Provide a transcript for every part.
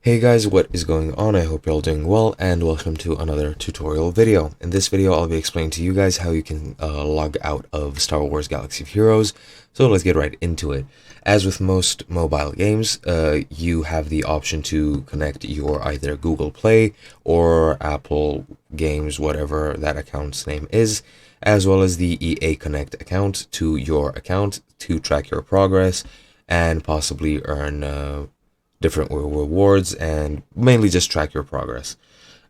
Hey guys, what is going on? I hope you're all doing well, and welcome to another tutorial video. In this video, I'll be explaining to you guys how you can log out of Star Wars Galaxy of Heroes. So let's get right into it. As with most mobile games, you have the option to connect your either Google Play or Apple Games, whatever that account's name is, as well as the EA Connect account to your account to track your progress and possibly earn different rewards and mainly just track your progress.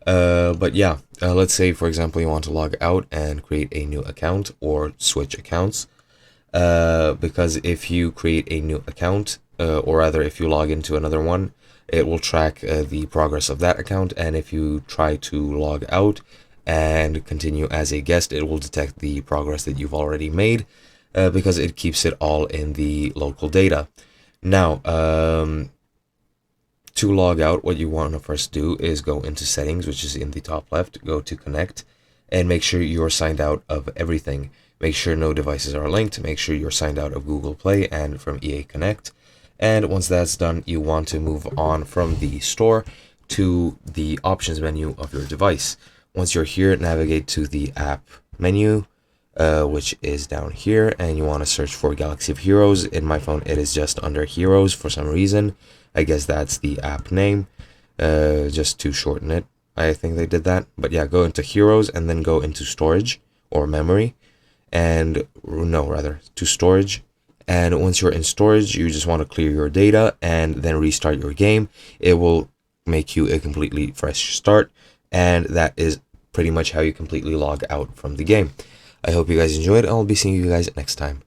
But yeah, let's say for example you want to log out and create a new account or switch accounts. Because if you create a new account, or rather if you log into another one, it will track the progress of that account, and if you try to log out and continue as a guest, it will detect the progress that you've already made, because it keeps it all in the local data. Now, to log out, what you want to first do is go into settings, which is in the top left, go to connect, and make sure you're signed out of everything. Make sure no devices are linked, make sure you're signed out of Google Play and from EA Connect. And once that's done, you want to move on from the store to the options menu of your device. Once you're here, navigate to the app menu, which is down here, and you want to search for Galaxy of Heroes. In my phone, it is just under Heroes for some reason. I guess that's the app name, just to shorten it. I think they did that. But yeah, go into Heroes and then go into storage or memory, and no, rather to storage. And once you're in storage, you just want to clear your data and then restart your game. It will make you a completely fresh start, and that is pretty much how you completely log out from the game. I hope you guys enjoyed, and I'll be seeing you guys next time.